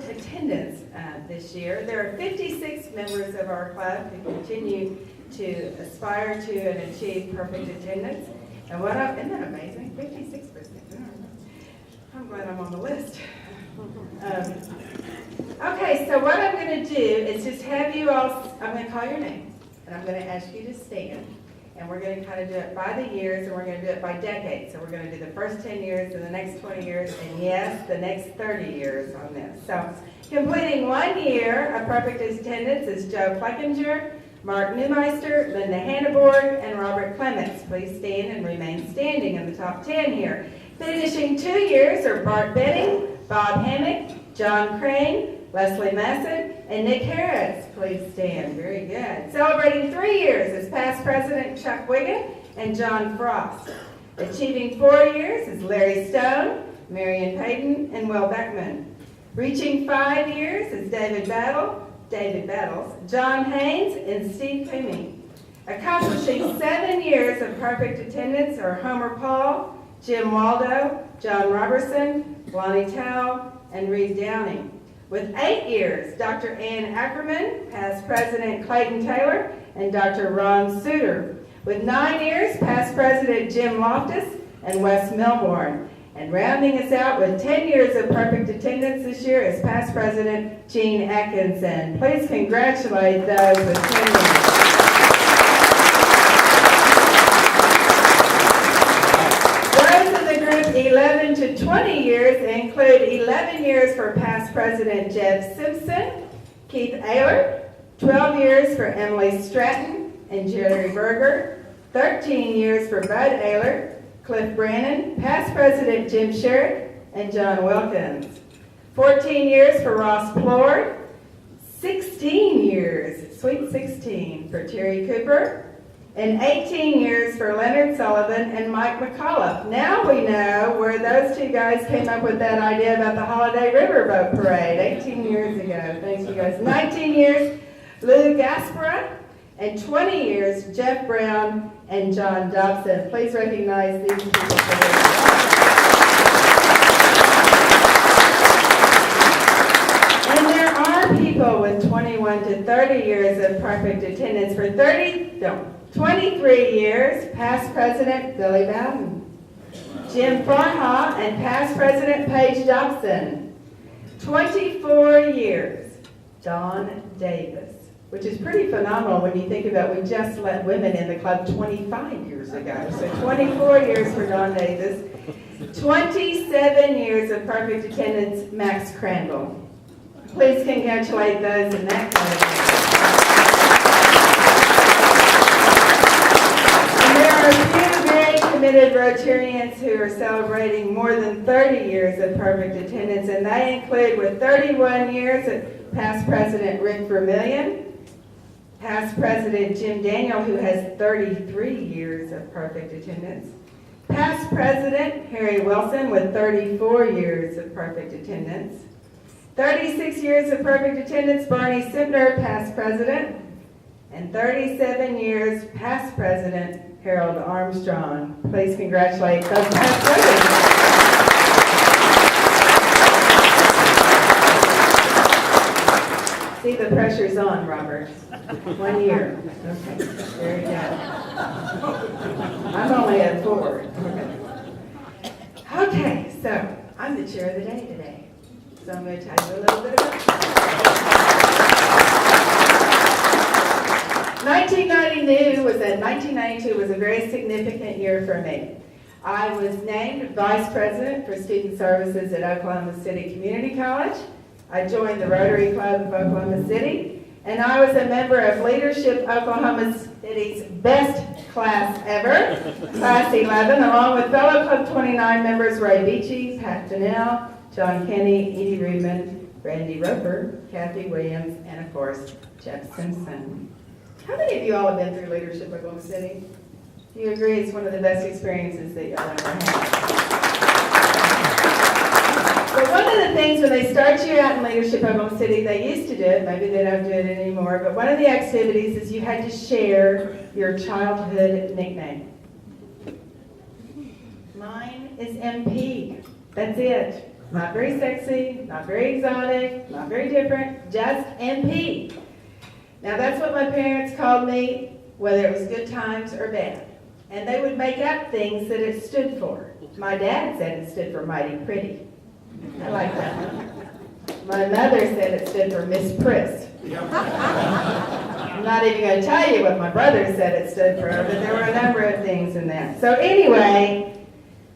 attendance this year. There are 56 members of our club who continue to aspire to and achieve perfect attendance. And isn't that amazing? 56%. I'm glad I'm on the list. Okay, so what I'm going to do is just have you all, I'm going to call your name, and I'm going to ask you to stand. And we're going to kind of do it by the years, and we're going to do it by decades. So we're going to do the first 10 years, and the next 20 years, and yes, the next 30 years on this. So completing 1 year of perfect attendance is Joe Fleckinger, Mark Neumeister, Linda Hanneborg, and Robert Clements. Please stand and remain standing in the top 10 here. Finishing 2 years are Bart Benning, Bob Hammock, John Crane, Leslie Massett, and Nick Harris. Please stand. Very good. Celebrating 3 years is past president Chuck Wiggin and John Frost. Achieving 4 years is Larry Stone, Marion Payton, and Will Beckman. Reaching 5 years is David Battles, John Haynes, and Steve Toomey. Accomplishing 7 years of perfect attendance are Homer Paul, Jim Waldo, John Robertson, Lonnie Towle, and Reed Downing. With 8 years, Dr. Ann Ackerman, past president Clayton Taylor, and Dr. Ron Suter. With 9 years, past president Jim Loftus and Wes Milbourne. And rounding us out with 10 years of perfect attendance this year is past president Gene Atkinson. Please congratulate those with 10 years. Those in the group 11 to 20 years include 11 years for past president Jeff Simpson, Keith Ayler, 12 years for Emily Stratton and Jerry Berger, 13 years for Bud Ayler, Cliff Brannon, past president Jim Sherrick, and John Wilkins. 14 years for Ross Plord, 16 years, sweet 16, for Terry Cooper, and 18 years for Leonard Sullivan and Mike McCullough. Now we know where those two guys came up with that idea about the Holiday Riverboat Parade 18 years ago. Thanks, you guys. 19 years, Lou Gaspara, and 20 years, Jeff Brown and John Dobson. Please recognize these people for their work. And there are people with 21 to 30 years of perfect attendance. For 23 years, past president Billy Bowden, Jim Farha, and past president Paige Dobson. 24 years, Don Davis, which is pretty phenomenal when you think about we just let women in the club 25 years ago. So 24 years for Don Davis. 27 years of perfect attendance, Max Crandall. Please congratulate those in that category. And there are a few very committed Rotarians who are celebrating more than 30 years of perfect attendance, and they include, with 31 years, past president Rick Vermillion, past president Jim Daniel, who has 33 years of perfect attendance. Past president Harry Wilson with 34 years of perfect attendance. 36 years of perfect attendance, Barney Sibner, past president. And 37 years, past president Harold Armstrong. Please congratulate those past presidents. See, the pressure's on, Robert. 1 year. Okay, very good. I'm only at 4. Okay, so I'm the chair of the day today. So I'm going to tell you a little bit about it. 1992 was a very significant year for me. I was named Vice President for Student Services at Oklahoma City Community College. I joined the Rotary Club of Oklahoma City, and I was a member of Leadership Oklahoma City's Best Class Ever, Class 11, along with fellow Club 29 members Ray Beachy, Pat Donnell, John Kenny, Edie Reedman, Randy Roper, Kathy Williams, and of course, Jeff Simpson. How many of you all have been through Leadership Oklahoma City? Do you agree it's one of the best experiences that you'll ever have? But one of the things when they start you out in Leadership Oklahoma City, they used to do it, maybe they don't do it anymore, but one of the activities is you had to share your childhood nickname. Mine is MP. That's it. Not very sexy, not very exotic, not very different, just MP. Now that's what my parents called me, whether it was good times or bad. And they would make up things that it stood for. My dad said it stood for mighty pretty. I like that one. My mother said it stood for Miss Priss. I'm not even going to tell you what my brother said it stood for, but there were a number of things in that. So anyway,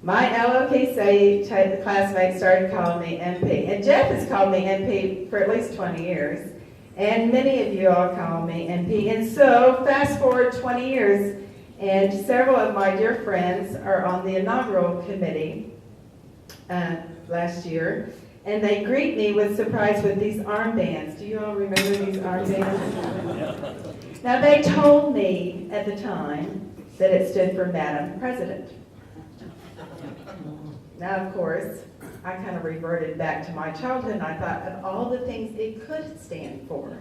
my LOKC classmates started calling me MP. And Jeff has called me MP for at least 20 years. And many of you all call me MP. And so fast forward 20 years, and several of my dear friends are on the inaugural committee last year. And they greet me with surprise with these armbands. Do you all remember these armbands? Now they told me at the time that it stood for Madam President. Now of course, I kind of reverted back to my childhood and I thought of all the things it could stand for.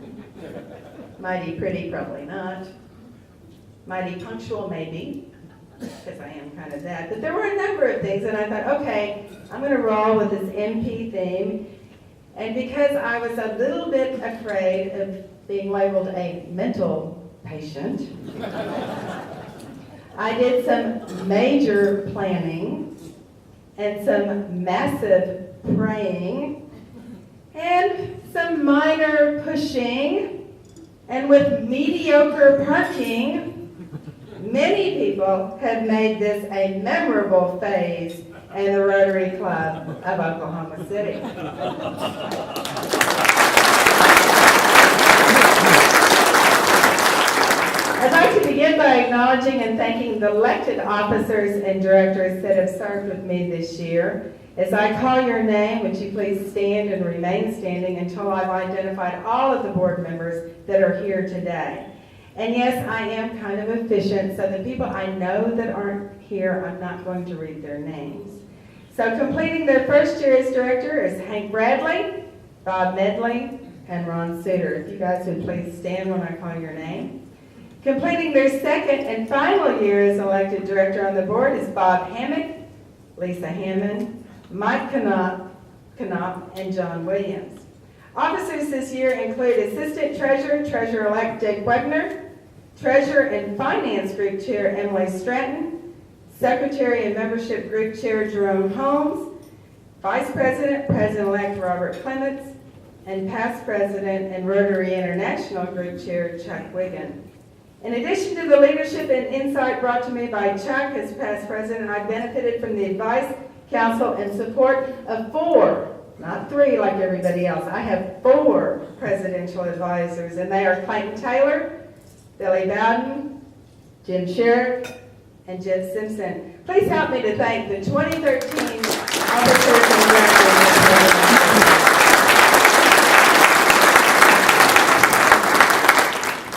Mighty pretty, probably not. Mighty punctual, maybe, because I am kind of that. But there were a number of things, and I thought, okay, I'm going to roll with this MP theme. And because I was a little bit afraid of being labeled a mental patient, I did some major planning and some massive praying and some minor pushing, and with mediocre parking, many people have made this a memorable phase in the Rotary Club of Oklahoma City. I'd like to begin by acknowledging and thanking the elected officers and directors that have served with me this year. As I call your name, would you please stand and remain standing until I've identified all of the board members that are here today. And yes, I am kind of efficient, so the people I know that aren't here, I'm not going to read their names. So completing their first year as director is Hank Bradley, Bob Medley, and Ron Suter. If you guys would please stand when I call your name. Completing their second and final year as elected director on the board is Bob Hammock, Lisa Hammond, Mike Knopp, and John Williams. Officers this year include Assistant Treasurer, Treasurer-elect Dick Wegner, Treasurer and Finance Group Chair Emily Stratton, Secretary and Membership Group Chair Jerome Holmes, Vice President, President-elect Robert Clements, and past President and Rotary International Group Chair Chuck Wiggin. In addition to the leadership and insight brought to me by Chuck as past president, I benefited from the advice, counsel, and support of 4, not 3 like everybody else. I have 4 presidential advisors, and they are Clayton Taylor, Billy Bowden, Jim Sherrick, and Jeff Simpson. Please help me to thank the 2013 officers and directors.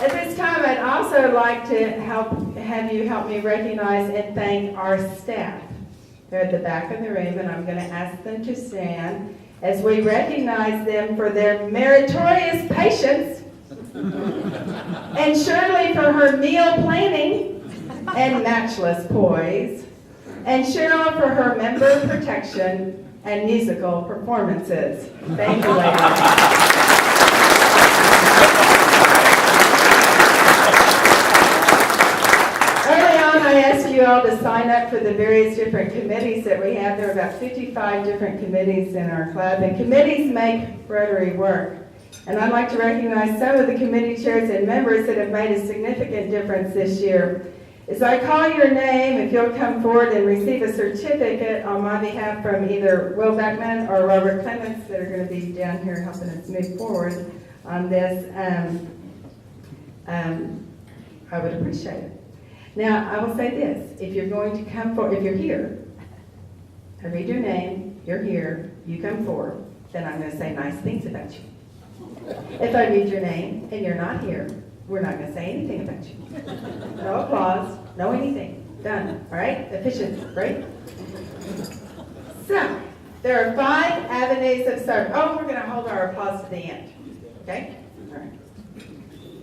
At this time, I'd also like to have you help me recognize and thank our staff. They're at the back of the room, and I'm going to ask them to stand as we recognize them for their meritorious patience, and Shirley for her meal planning and matchless poise, and Cheryl for her member protection and musical performances. Thank you, ladies. I asked you all to sign up for the various different committees that we have. There are about 55 different committees in our club, and committees make Rotary work. And I'd like to recognize some of the committee chairs and members that have made a significant difference this year. As I call your name, if you'll come forward and receive a certificate on my behalf from either Will Beckman or Robert Clements that are going to be down here helping us move forward on this, I would appreciate it. Now, I will say this, if you're going to come forward, if you're here, I read your name, you're here, you come forward, then I'm going to say nice things about you. If I read your name and you're not here, we're not going to say anything about you. No applause, no anything. Done, all right? Efficient, right? So, there are 5 avenues of service. Oh, we're going to hold our applause to the end, okay? All right.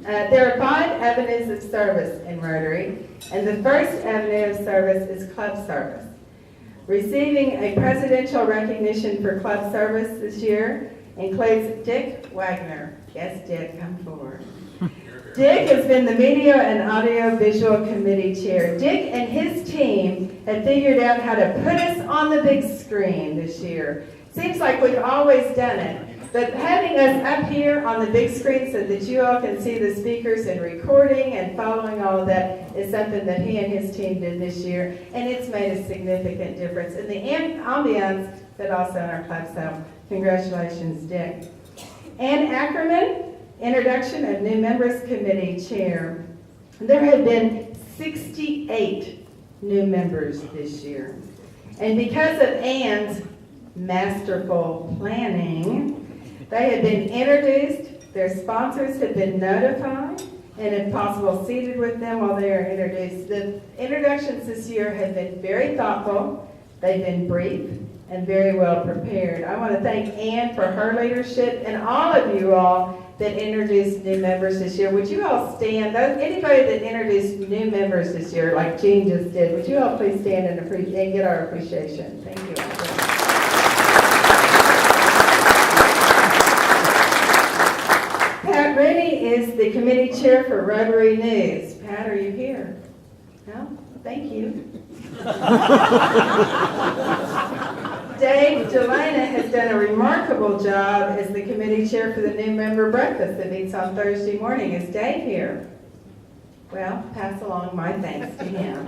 There are 5 avenues of service in Rotary, and the first avenue of service is club service. Receiving a presidential recognition for club service this year includes Dick Wagner. Yes, Dick, come forward. Dick has been the Media and Audio Visual Committee Chair. Dick and his team have figured out how to put us on the big screen this year. Seems like we've always done it, but having us up here on the big screen so that you all can see the speakers and recording and following all of that is something that he and his team did this year, and it's made a significant difference in the ambiance, but also in our club. So congratulations, Dick. Ann Ackerman, Introduction of New Members Committee Chair. There have been 68 new members this year. And because of Ann's masterful planning, they have been introduced, their sponsors have been notified, and if possible, seated with them while they are introduced. The introductions this year have been very thoughtful, they've been brief, and very well prepared. I want to thank Ann for her leadership and all of you all that introduced new members this year. Would you all stand? Anybody that introduced new members this year, like Jean just did, would you all please stand and get our appreciation? Thank you. Pat Rennie is the committee chair for Rotary News. Pat, are you here? No? Thank you. Dave Delana has done a remarkable job as the committee chair for the new member breakfast that meets on Thursday morning. Is Dave here? Well, pass along my thanks to him.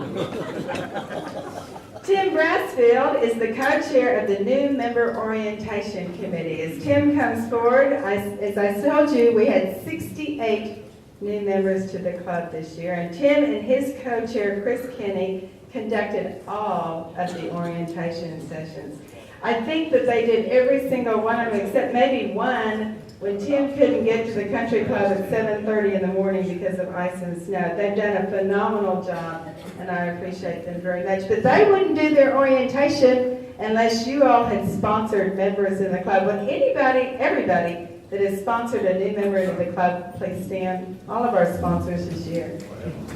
Tim Brassfield is the co-chair of the new member orientation committee. As Tim comes forward, as I told you, we had 68 new members to the club this year, and Tim and his co-chair, Chris Kinney, conducted all of the orientation sessions. I think that they did every single one of them except maybe one when Tim couldn't get to the country club at 7:30 in the morning because of ice and snow. They've done a phenomenal job, and I appreciate them very much. But they wouldn't do their orientation unless you all had sponsored members in the club. When everybody that has sponsored a new member of the club, please stand. All of our sponsors this year.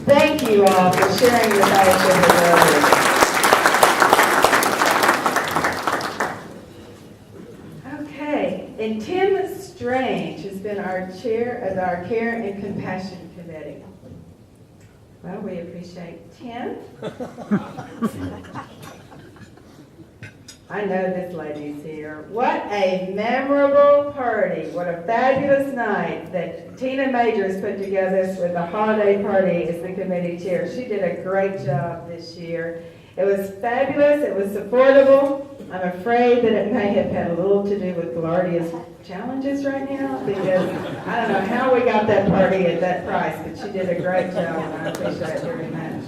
Thank you all for sharing your fellowship with others. And Tim Strange has been our chair of our Care and Compassion Committee. Well, we appreciate Tim. I know this lady's here. What a memorable party. What a fabulous night that Tina Majors put together with the holiday party as the committee chair. She did a great job this year. It was fabulous. It was affordable. I'm afraid that it may have had a little to do with Glardia's challenges right now, because I don't know how we got that party at that price, but she did a great job, and I appreciate it very much.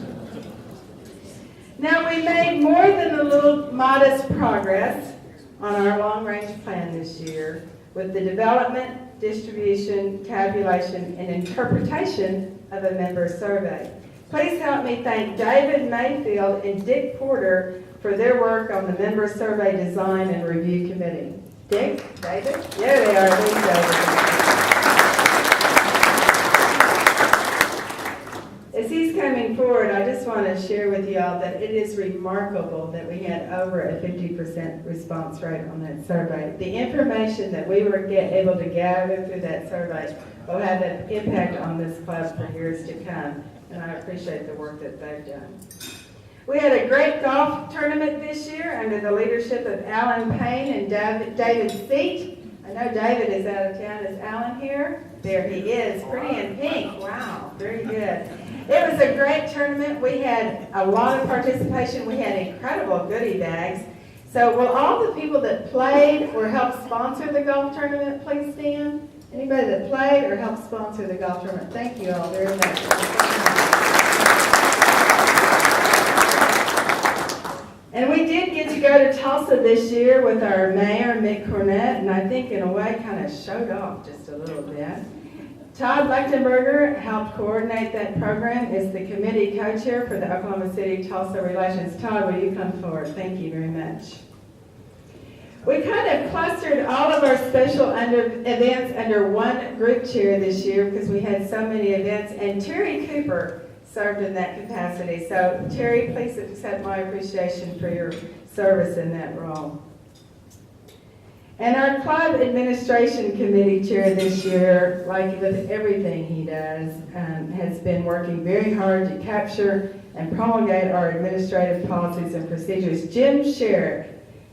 Now, we made more than a little modest progress on our long-range plan this year with the development, distribution, tabulation, and interpretation of a member survey. Please help me thank David Mayfield and Dick Porter for their work on the member survey design and review committee. Dick, David? There they are. Thanks, David. As he's coming forward, I just want to share with you all that it is remarkable that we had over a 50% response rate on that survey. The information that we were able to gather through that survey will have an impact on this class for years to come, and I appreciate the work that they've done. We had a great golf tournament this year under the leadership of Alan Payne and David Seat. I know David is out of town. Is Alan here? There he is, pretty in pink. Wow, very good. It was a great tournament. We had a lot of participation. We had incredible goodie bags. So will all the people that played or helped sponsor the golf tournament please stand? Anybody that played or helped sponsor the golf tournament? Thank you all very much. And we did get to go to Tulsa this year with our mayor, Mick Cornett, and I think in a way kind of showed off just a little bit. Todd Lechtenberger helped coordinate that program as the committee co-chair for the Oklahoma City-Tulsa Relations. Todd, will you come forward? Thank you very much. We kind of clustered all of our special events under one group chair this year because we had so many events, and Terry Cooper served in that capacity. So, Terry, please accept my appreciation for your service in that role. And our club administration committee chair this year, like with everything he does, has been working very hard to capture and promulgate our administrative policies and procedures. Jim Sherrick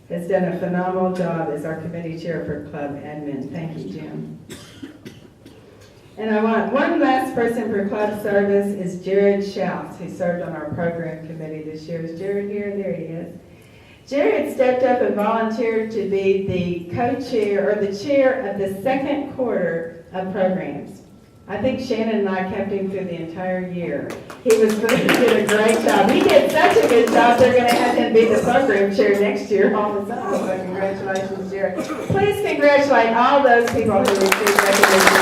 has done a phenomenal job as our committee chair for club admin. Thank you, Jim. And I want one last person for club service is Jared Schaus, who served on our program committee this year. Is Jared here? There he is. Jared stepped up and volunteered to be the co-chair or the chair of the second quarter of programs. I think Shannon and I kept him through the entire year. He did a great job. He did such a good job, they're going to have him be the program chair next year all the time. So congratulations, Jared. Please congratulate all those people who received recognition.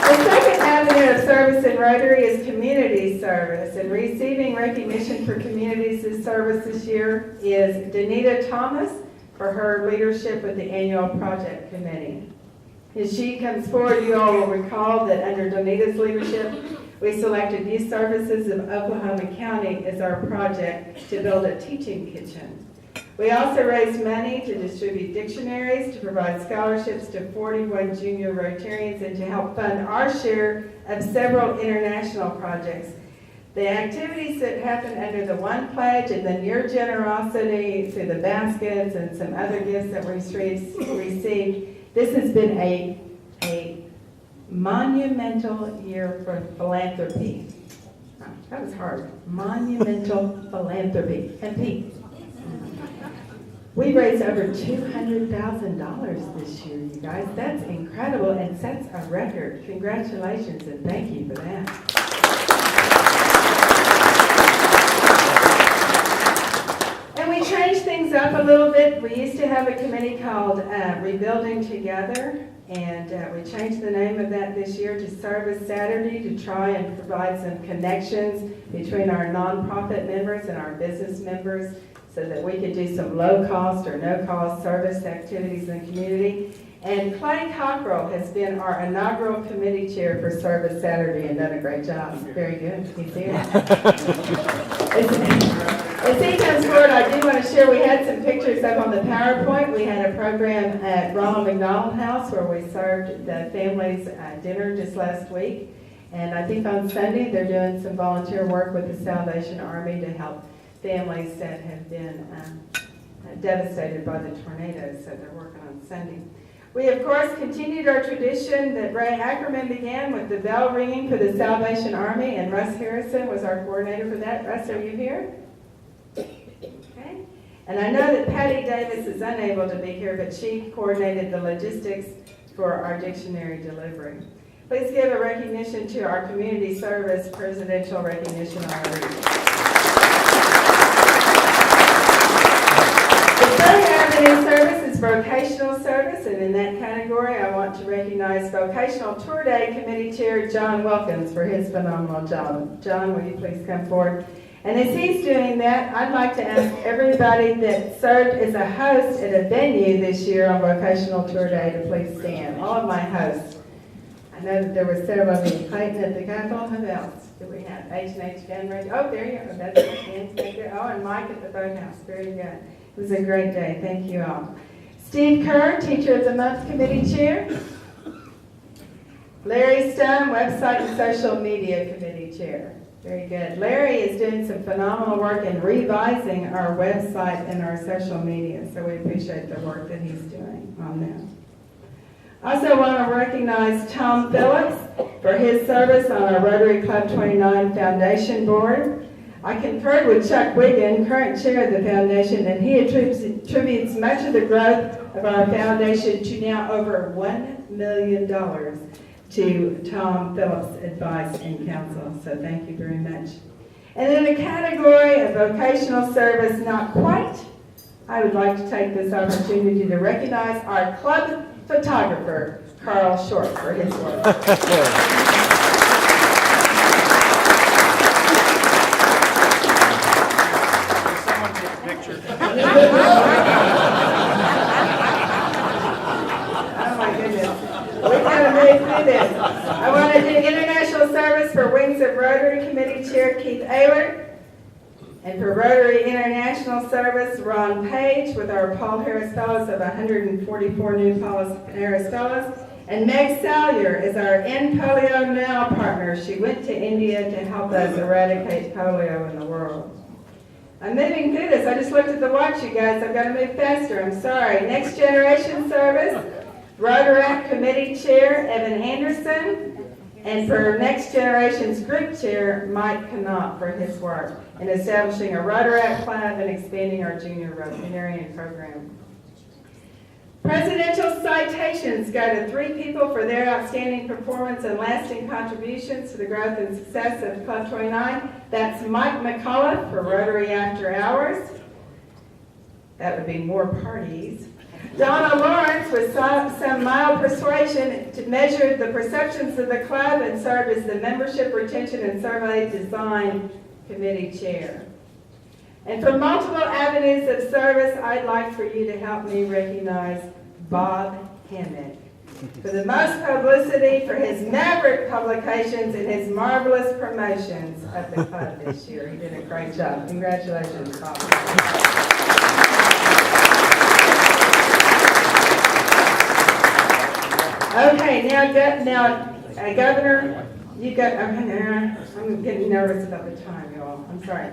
The second avenue of service in Rotary is community service, and receiving recognition for community service this year is Danita Thomas for her leadership with the annual project committee. As she comes forward, you all will recall that under Danita's leadership, we selected Youth Services of Oklahoma County as our project to build a teaching kitchen. We also raised money to distribute dictionaries, to provide scholarships to 41 junior Rotarians, and to help fund our share of several international projects. The activities that happened under the One Pledge and then your generosity through the baskets and some other gifts that we received, this has been a monumental year for philanthropy. That was hard. Monumental philanthropy. And Pete, we raised over $200,000 this year, you guys. That's incredible and sets a record. Congratulations and thank you for that. And we changed things up a little bit. We used to have a committee called Rebuilding Together, and we changed the name of that this year to Service Saturday to try and provide some connections between our nonprofit members and our business members so that we could do some low-cost or no-cost service activities in the community. And Clay Cockrell has been our inaugural committee chair for Service Saturday and done a great job. Very good. He's here. As he comes forward, I do want to share, we had some pictures up on the PowerPoint. We had a program at Ronald McDonald House where we served the families dinner just last week. And I think on Sunday they're doing some volunteer work with the Salvation Army to help families that have been devastated by the tornadoes, so they're working on Sunday. We, of course, continued our tradition that Ray Ackerman began with the bell ringing for the Salvation Army, and Russ Harrison was our coordinator for that. Russ, are you here? Okay. And I know that Patty Davis is unable to be here, but she coordinated the logistics for our dictionary delivery. Please give a recognition to our community service presidential recognition honoree. The third avenue service is vocational service, and in that category I want to recognize Vocational Tour Day Committee Chair John Wilkins for his phenomenal job. John, will you please come forward? And as he's doing that, I'd like to ask everybody that served as a host at a venue this year on Vocational Tour Day to please stand. All of my hosts. I know that there were several of you. Clayton at the Capitol. Who else do we have? H&H Gunridge. Oh, there you go. That's my hands back there. Oh, and Mike at the boathouse. Very good. It was a great day. Thank you all. Steve Kerr, Teacher of the Month Committee Chair. Larry Stone, Website and Social Media Committee Chair. Very good. Larry is doing some phenomenal work in revising our website and our social media, so we appreciate the work that he's doing on that. I also want to recognize Tom Phillips for his service on our Rotary Club 29 Foundation Board. I conferred with Chuck Wiggin, current chair of the foundation, and he attributes much of the growth of our foundation to now over $1 million to Tom Phillips' advice and counsel. So thank you very much. And in the category of vocational service, not quite, I would like to take this opportunity to recognize our club photographer, Carl Short, for his work. I want to do international service for Wing Wings of Rotary Committee Chair Keith Ehlert. And for Rotary International Service, Ron Page, with our Paul Harris Fellows of 144 new Paul Harris Fellows. And Meg Salyer is our End Polio Now partner. She went to India to help us eradicate polio in the world. I'm moving through this. I just looked at the watch, you guys. I've got to move faster. I'm sorry. Next Generation Service, Rotary Committee Chair Evan Anderson. And for Next Generation's Group Chair, Mike Knopf, for his work in establishing a Rotaract Club and expanding our junior Rotarian program. Presidential citations go to 3 people for their outstanding performance and lasting contributions to the growth and success of Club 29. That's Mike McCullough for Rotary After Hours. That would be more parties. Donna Lawrence with some mild persuasion to measure the perceptions of the club and served as the Membership Retention and Survey Design Committee Chair. And for multiple avenues of service, I'd like for you to help me recognize Bob Hammett for the most publicity for his maverick publications and his marvelous promotions of the club this year. He did a great job. Congratulations, Bob. Okay, now, Governor, you got. I'm getting nervous about the time, y'all. I'm sorry.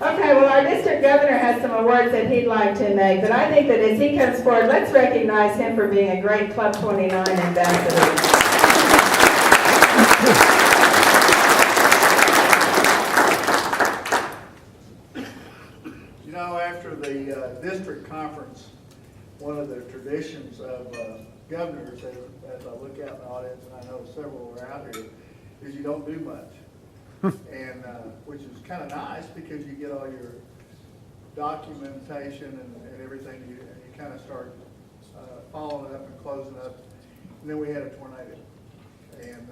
Okay, well, our district governor has some awards that he'd like to make, but I think that as he comes forward, let's recognize him for being a great Club 29 ambassador. After the district conference, one of the traditions of governors, as I look out in the audience, and I know several are out here, is you don't do much, and which is kind of nice because you get all your documentation and everything, and you kind of start following up and closing up. And then we had a tornado, and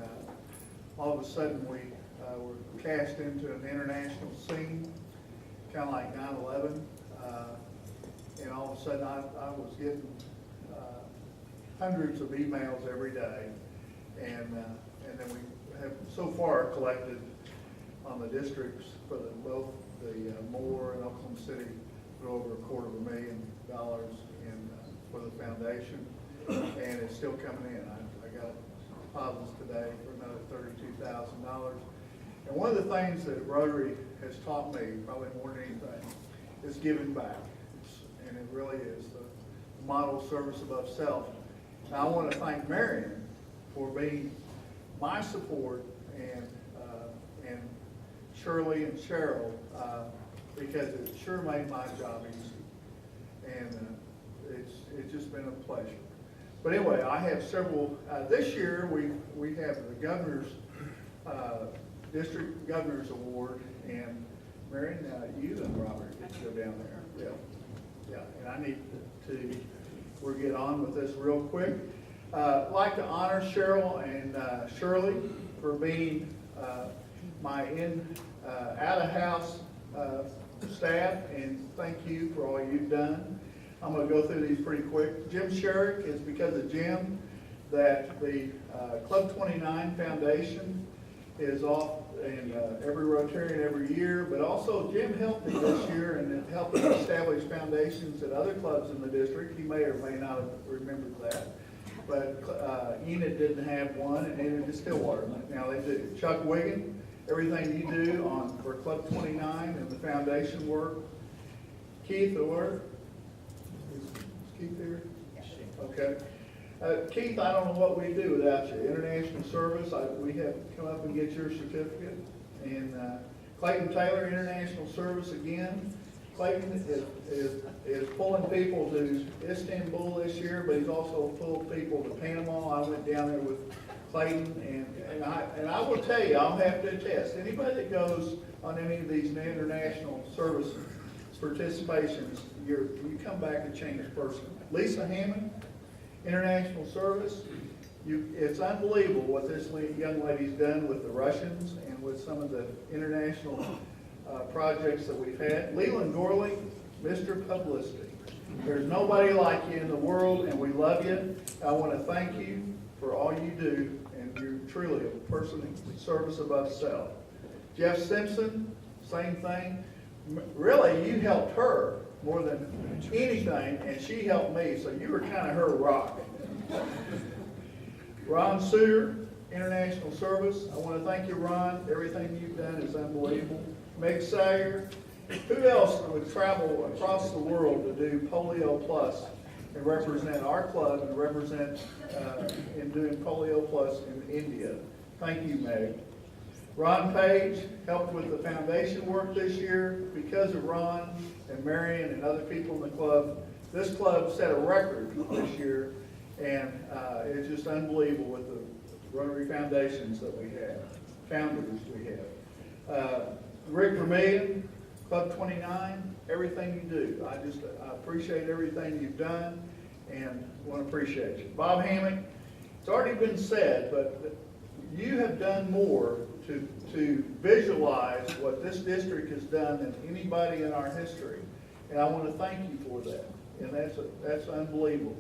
all of a sudden we were cast into an international scene, kind of like 9/11. And all of a sudden I was getting hundreds of emails every day, and then we have so far collected on the districts for both the Moore and Oklahoma City over $250,000 for the foundation, and it's still coming in. I got deposits today for another $32,000. And one of the things that Rotary has taught me, probably more than anything, is giving back. And it really is the model service above self. Now I want to thank Marion for being my support, and Shirley and Cheryl, because it sure made my job easy. And it's just been a pleasure. But anyway, I have several, this year we have the governor's, District Governor's Award, and Marion, you and Robert get to go down there. Yeah, and I need to, we'll get on with this real quick. I'd like to honor Cheryl and Shirley for being my out-of-house staff, and thank you for all you've done. I'm going to go through these pretty quick. Jim Sherrick, is because of Jim that the Club 29 Foundation is off in every Rotarian every year, but also Jim helped me this year and helped me establish foundations at other clubs in the district. He may or may not have remembered that, but Enid didn't have one, and Enid is Stillwater. Now they do. Chuck Wiggin, everything you do for Club 29 and the foundation work. Keith Orr, is Keith here? Okay. Keith, I don't know what we do without you. International service, we have to come up and get your certificate. And Clayton Taylor, international service again. Clayton is pulling people to Istanbul this year, but he's also pulled people to Panama. I went down there with Clayton, and I will tell you, I'll have to attest, anybody that goes on any of these international service participations, you come back a changed person. Lisa Hammond, international service. It's unbelievable what this young lady's done with the Russians and with some of the international projects that we've had. Leland Gorley, Mr. Publicity. There's nobody like you in the world, and we love you. I want to thank you for all you do, and you're truly a person in service above self. Jeff Simpson, same thing. Really, you helped her more than anything, and she helped me, so you were kind of her rock. Ron Suter, International Service. I want to thank you, Ron. Everything you've done is unbelievable. Meg Sayer. Who else would travel across the world to do Polio Plus and represent our club and represent in doing Polio Plus in India? Thank you, Meg. Ron Page helped with the foundation work this year. Because of Ron and Marion and other people in the club, this club set a record this year, and it's just unbelievable with the Rotary foundations that we have, founders we have. Rick Vermillion, Club 29, everything you do. I appreciate everything you've done and want to appreciate you. Bob Hammock, it's already been said, but you have done more to visualize what this district has done than anybody in our history. And I want to thank you for that. And that's unbelievable.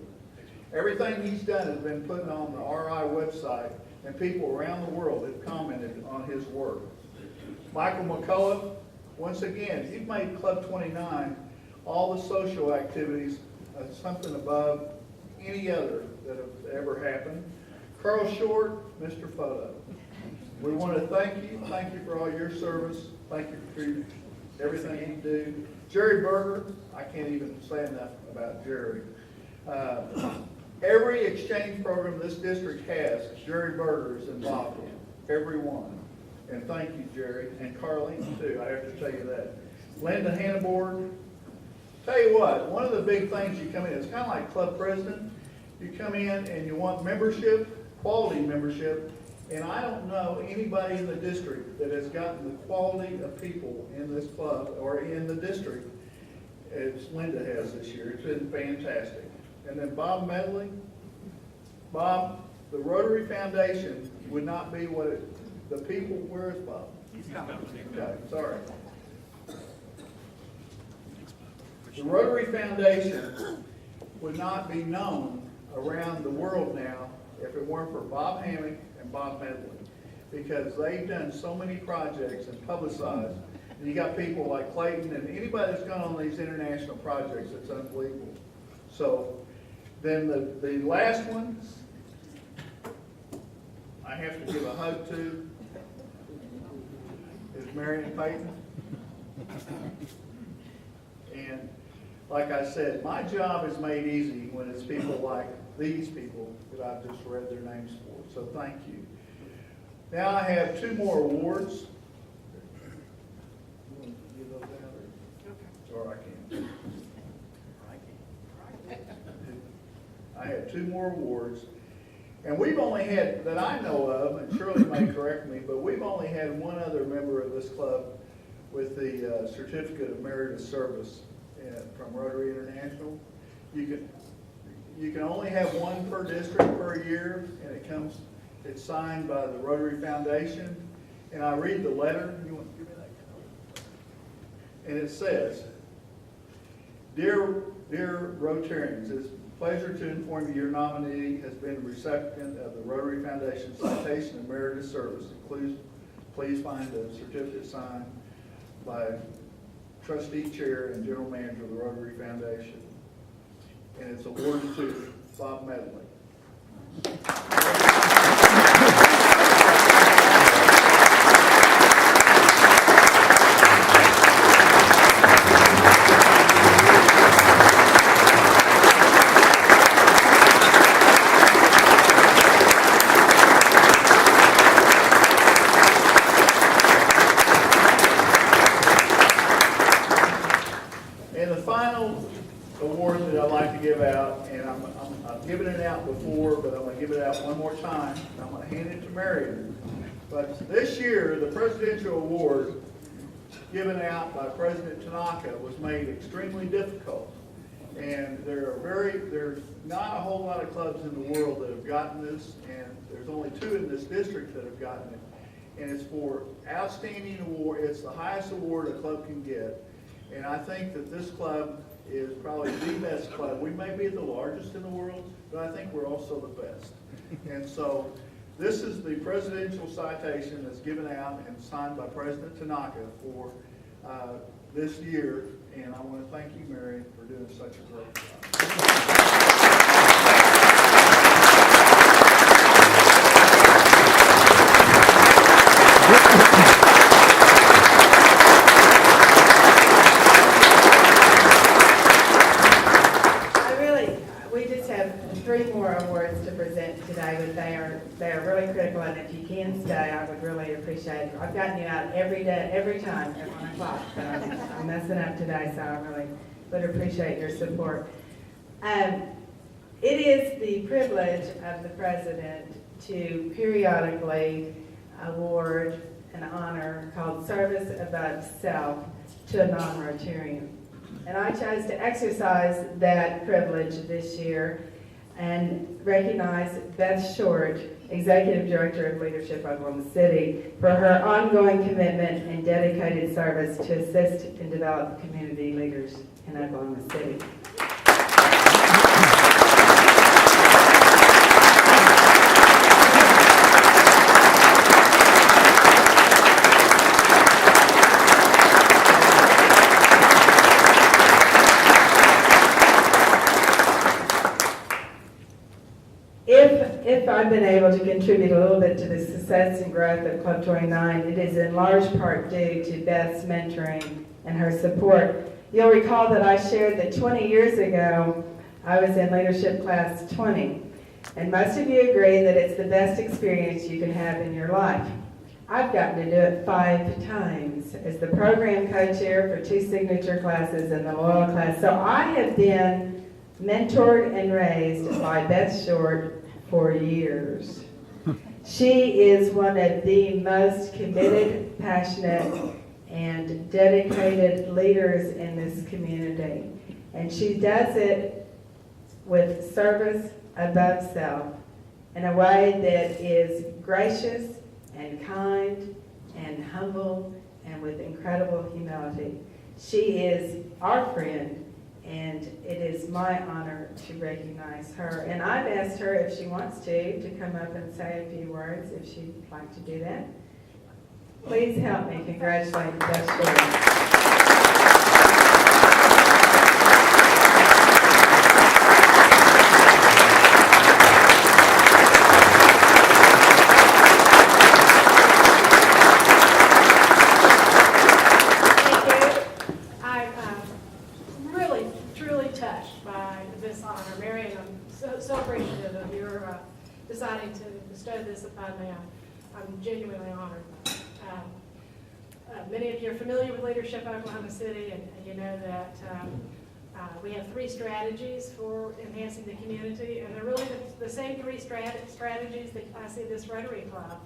Everything he's done has been put on the RI website, and people around the world have commented on his work. Michael McCullough, once again, you've made Club 29 all the social activities something above any other that have ever happened. Carl Short, Mr. Photo. We want to thank you for all your service, thank you for everything you do. Jerry Berger, I can't even say enough about Jerry. Every exchange program this district has, Jerry Berger is involved in, every one. And thank you, Jerry, and Carlene too, I have to tell you that. Linda Hannibord, tell you what, one of the big things you come in, it's kind of like club president, you come in and you want membership, quality membership, and I don't know anybody in the district that has gotten the quality of people in this club or in the district as Linda has this year. It's been fantastic. And then Bob Medley. Bob, the Rotary Foundation would not be what the people, where is Bob? He's coming. Okay, sorry. The Rotary Foundation would not be known around the world now if it weren't for Bob Hammock and Bob Medley, because they've done so many projects and publicized. And you got people like Clayton and anybody that's gone on these international projects, it's unbelievable. So then the last one, I have to give a hug to, is Marion Payton. And like I said, my job is made easy when it's people like these people that I've just read their names for. So thank you. Now I have two more awards. You want to give those out? Or I can. I have two more awards. And we've only had, that I know of, and Shirley may correct me, but we've only had one other member of this club with the Certificate of Merit of Service from Rotary International. You can only have one per district per year, and it's signed by the Rotary Foundation. And I read the letter. You want to give me that? And it says, Dear Rotarians, it's a pleasure to inform you your nominee has been a recipient of the Rotary Foundation Citation of Merit of Service. Please find a certificate signed by Trustee Chair and General Manager of the Rotary Foundation. And it's awarded to Bob Medley. And the final award that I'd like to give out, and I've given it out before, but I'm going to give it out one more time. I'm going to hand it to Marion. But this year, the Presidential Award given out by President Tanaka was made extremely difficult. And there's not a whole lot of clubs in the world that have gotten this, and there's only 2 in this district that have gotten it. And it's for outstanding award. It's the highest award a club can get. And I think that this club is probably the best club. We may be the largest in the world, but I think we're also the best. And so this is the presidential citation that's given out and signed by President Tanaka for this year. And I want to thank you, Mary, for doing such a great job. We just have 3 more awards to present today, but they are really critical, and if you can stay, I would really appreciate it. I've gotten you out every day, every time at 1 o'clock, but I'm messing up today, so I really would appreciate your support. It is the privilege of the president to periodically award an honor called Service Above Self to a non-Rotarian. And I chose to exercise that privilege this year and recognize Beth Short, Executive Director of Leadership Oklahoma City, for her ongoing commitment and dedicated service to assist and develop community leaders in Oklahoma City. If I've been able to contribute a little bit to the success and growth of Club 29, it is in large part due to Beth's mentoring and her support. You'll recall that I shared that 20 years ago, I was in leadership class 20, and most of you agree that it's the best experience you can have in your life. I've gotten to do it 5 times as the program co-chair for 2 signature classes in the Loyal class. So I have been mentored and raised by Beth Short for years. She is one of the most committed, passionate, and dedicated leaders in this community. And she does it with service above self in a way that is gracious and kind and humble and with incredible humility. She is our friend, and it is my honor to recognize her. And I've asked her if she wants to come up and say a few words, if she'd like to do that. Please help me congratulate Beth Short. So appreciative of your deciding to bestow this upon me. I'm genuinely honored. Many of you are familiar with Leadership Oklahoma City, and you know that we have 3 strategies for enhancing the community, and they're really the same 3 strategies that I see this Rotary Club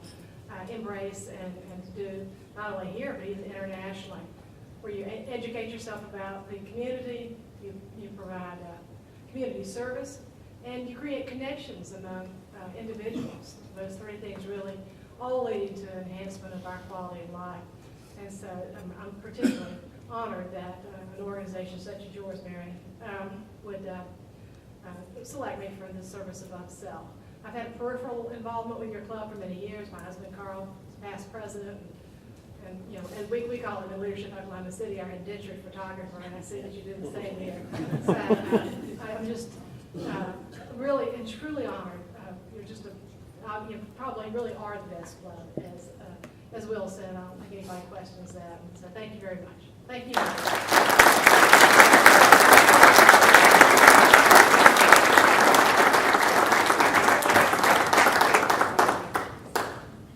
embrace and do not only here but even internationally, where you educate yourself about the community, you provide community service, and you create connections among individuals. Those 3 things really all lead to enhancement of our quality of life. And so I'm particularly honored that an organization such as yours, Mary, would select me for the service above self. I've had peripheral involvement with your club for many years. My husband, Carl, is past president. And you know, as we call it in Leadership Oklahoma City, our indentured photographer, and I see that you do the same here. So I'm just really and truly honored. You're just you probably really are the best club, as Will said. I don't think anybody questions that. So thank you very much. Thank you.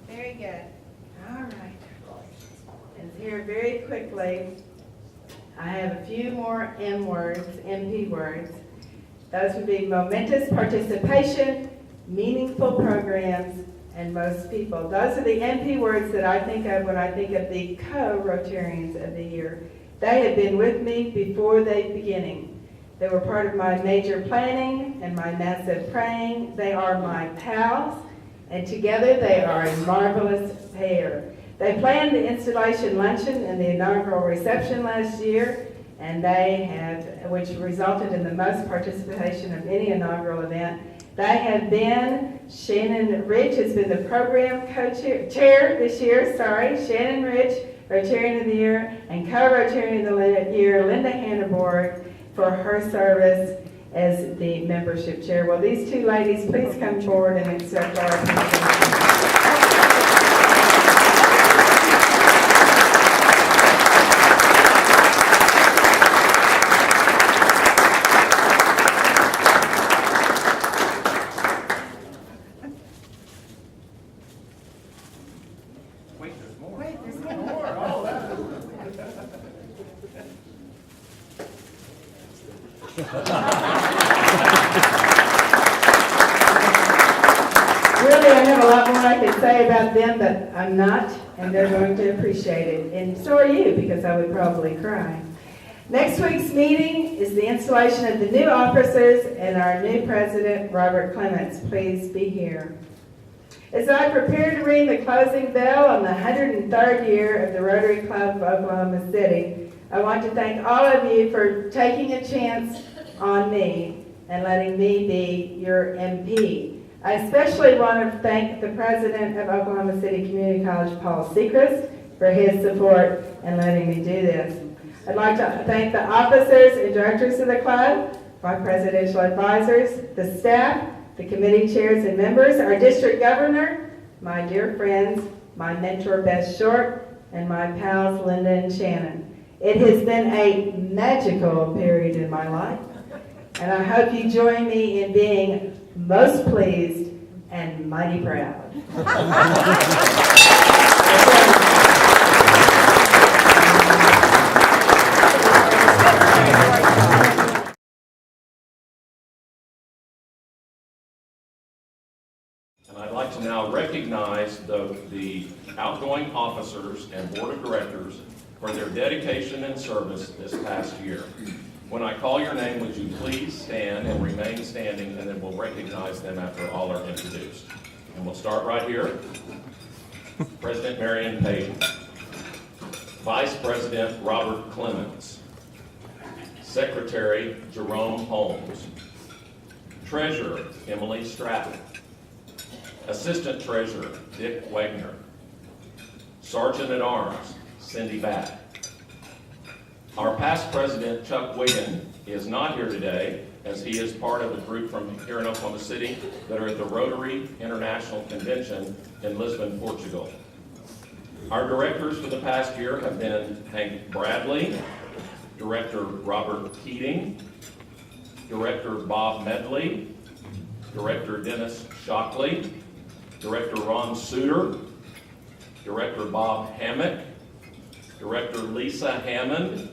Very good. All right. And here very quickly, I have a few more M words, MP words. Those would be momentous participation, meaningful programs, and most people. Those are the MP words that I think of when I think of the co-Rotarians of the year. They have been with me before the beginning. They were part of my major planning and my massive praying. They are my pals, and together they are a marvelous pair. They planned the installation luncheon and the inaugural reception last year, and they have, which resulted in the most participation of any inaugural event. They have been, Shannon Rich has been the program chair this year, Shannon Rich, Rotarian of the Year, and co-Rotarian of the Year, Linda Hannaborg, for her service as the membership chair. Well, these two ladies, please come forward and accept our appreciation. Wait, there's more. Wait, there's more. Oh, that. Really, I have a lot more I could say about them, but I'm not, and they're going to appreciate it. And so are you, because I would probably cry. Next week's meeting is the installation of the new officers and our new president, Robert Clements. Please be here. As I prepare to ring the closing bell on the 103rd year of the Rotary Club of Oklahoma City, I want to thank all of you for taking a chance on me and letting me be your MP. I especially want to thank the president of Oklahoma City Community College, Paul Sechrist, for his support and letting me do this. I'd like to thank the officers and directors of the club, my presidential advisors, the staff, the committee chairs and members, our district governor, my dear friends, my mentor Beth Short, and my pals Linda and Shannon. It has been a magical period in my life, and I hope you join me in being most pleased and mighty proud. And I'd like to now recognize the outgoing officers and board of directors for their dedication and service this past year. When I call your name, would you please stand and remain standing, and then we'll recognize them after all are introduced. And we'll start right here. President Marion Payton. Vice President Robert Clements. Secretary Jerome Holmes. Treasurer Emily Stratton. Assistant Treasurer Dick Wagner. Sergeant at Arms Cindy Batt. Our past president, Chuck Wiggin, is not here today, as he is part of a group from here in Oklahoma City that are at the Rotary International Convention in Lisbon, Portugal. Our directors for the past year have been Hank Bradley, Director Robert Keating, Director Bob Medley, Director Dennis Shockley, Director Ron Suter, Director Bob Hammock, Director Lisa Hammond,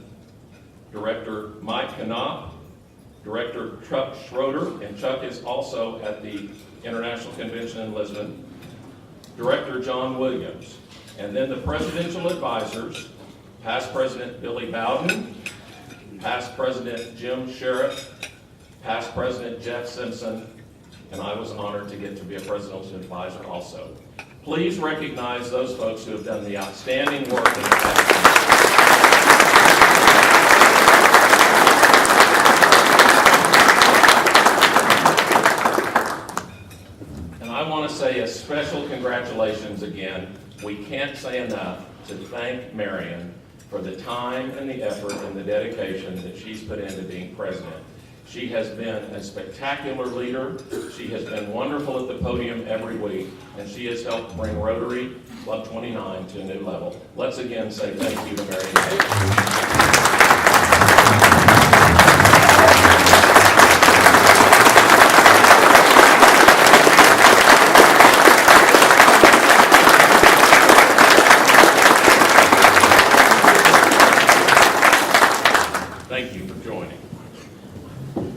Director Mike Knopf, Director Chuck Schroeder, and Chuck is also at the International Convention in Lisbon, Director John Williams, and then the presidential advisors, past President Billy Bowden, past President Jim Sheriff, past President Jeff Simpson, and I was honored to get to be a presidential advisor also. Please recognize those folks who have done the outstanding work in the past year. And I want to say a special congratulations again. We can't say enough to thank Marion for the time and the effort and the dedication that she's put into being president. She has been a spectacular leader. She has been wonderful at the podium every week, and she has helped bring Rotary Club 29 to a new level. Let's again say thank you to Marion Payton. Thank you for joining.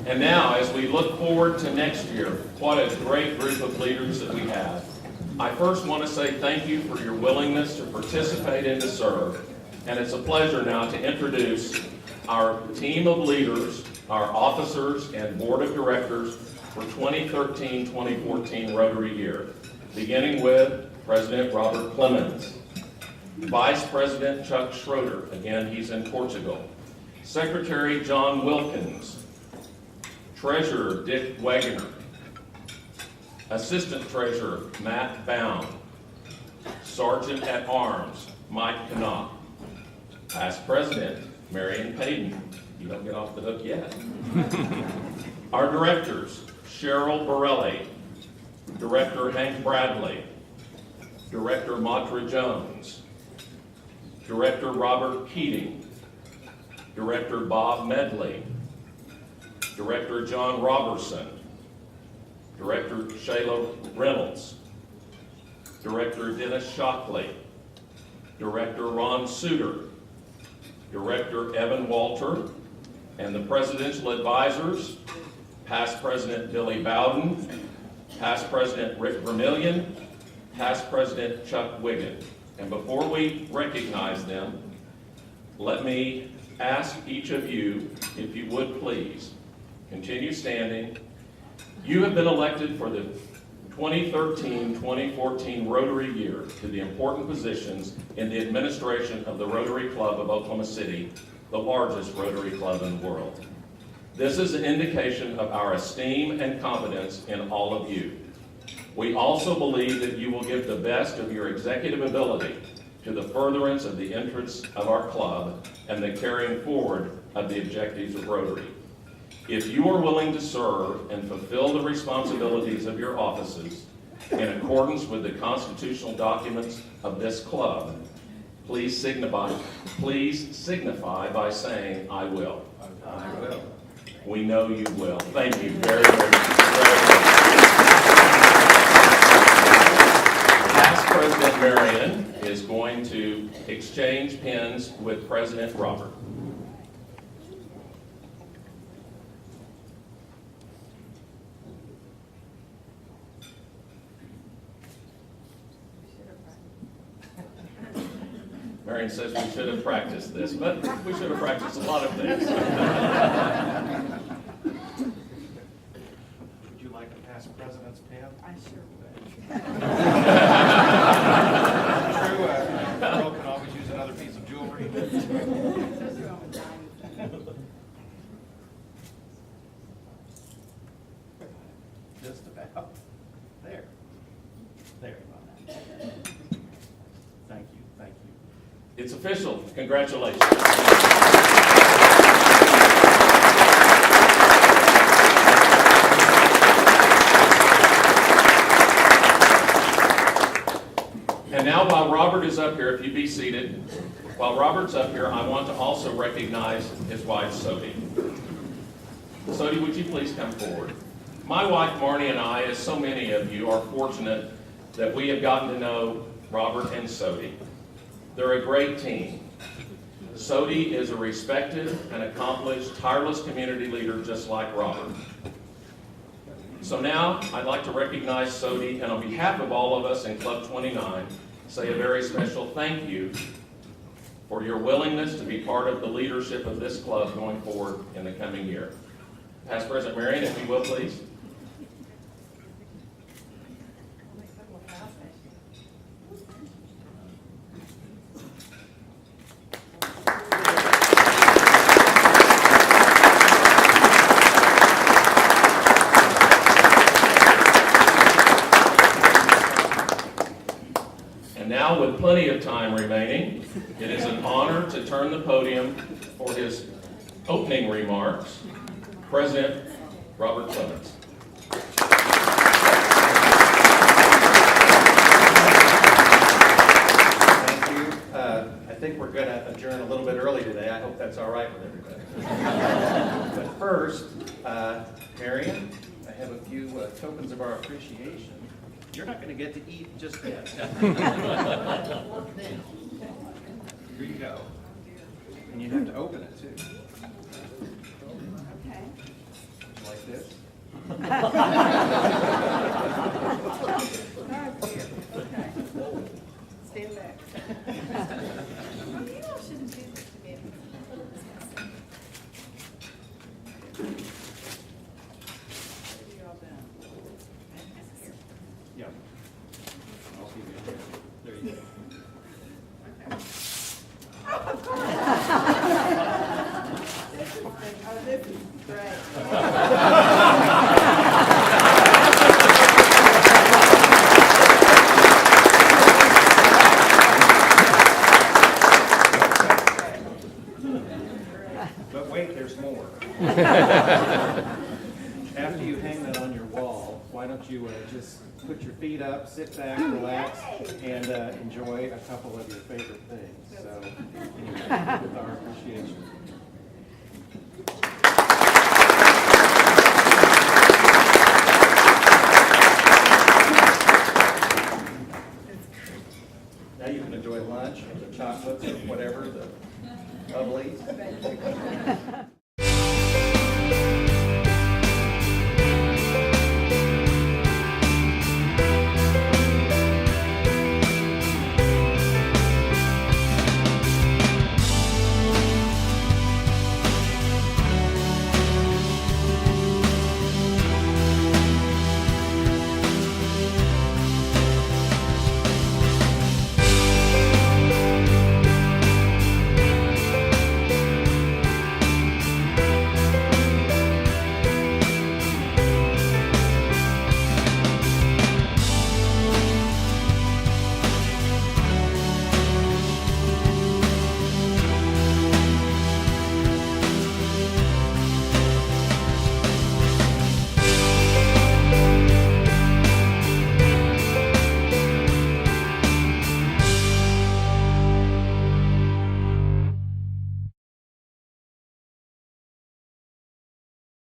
And now, as we look forward to next year, what a great group of leaders that we have. I first want to say thank you for your willingness to participate and to serve. And it's a pleasure now to introduce our team of leaders, our officers and board of directors for 2013-2014 Rotary year, beginning with President Robert Clements. Vice President Chuck Schroeder, again, he's in Portugal. Secretary John Wilkins. Treasurer Dick Wagoner. Assistant Treasurer Matt Bound. Sergeant at Arms Mike Knopp. Past President Marion Payton. You don't get off the hook yet. Our directors, Cheryl Borelli. Director Hank Bradley. Director Matra Jones. Director Robert Keating. Director Bob Medley. Director John Robertson. Director Shayla Reynolds. Director Dennis Shockley. Director Ron Suter. Director Evan Walter. And the presidential advisors, past President Billy Bowden, past President Rick Vermillion, past President Chuck Wiggin. And before we recognize them, let me ask each of you, if you would please, continue standing. You have been elected for the 2013-2014 Rotary year to the important positions in the administration of the Rotary Club of Oklahoma City, the largest Rotary Club in the world. This is an indication of our esteem and confidence in all of you. We also believe that you will give the best of your executive ability to the furtherance of the interests of our club and the carrying forward of the objectives of Rotary. If you are willing to serve and fulfill the responsibilities of your offices in accordance with the constitutional documents of this club, please signify by saying, "I will." I will. We know you will. Thank you very, very much. Past President Marion is going to exchange pens with President Robert. Marion says we should have practiced this, but we should have practiced a lot of things. Would you like a past president's pen? I sure would. True, a girl can always use another piece of jewelry. Just about. There. There you go. Thank you, thank you. It's official. Congratulations. And now while Robert is up here, if you'd be seated, while Robert's up here, I want to also recognize his wife, Sodi. Sodi, would you please come forward? My wife, Marnie, and I, as so many of you, are fortunate that we have gotten to know Robert and Sodi. They're a great team. Sodi is a respected and accomplished, tireless community leader just like Robert. So now I'd like to recognize Sodi, and on behalf of all of us in Club 29, say a very special thank you for your willingness to be part of the leadership of this club going forward in the coming year. Past President Marion, if you will, please. Now, with plenty of time remaining, it is an honor to turn the podium for his opening remarks, President Robert Clemens. Thank you. I think we're going to adjourn a little bit early today. I hope that's all right with everybody. But first, Marion, I have a few tokens of our appreciation. You're not going to get to eat just yet. Here you go. And you have to open it, too. Okay. Would you like this? Okay. Stand back. You all shouldn't do this to me. What have you all done? Yeah. I'll see you. There you go. Okay. Right. But wait, there's more. After you hang that on your wall, why don't you just put your feet up, sit back, relax, and enjoy a couple of your favorite things. So, anyway, with our appreciation. Now you can enjoy lunch, or the chocolates, or whatever, the bubbly.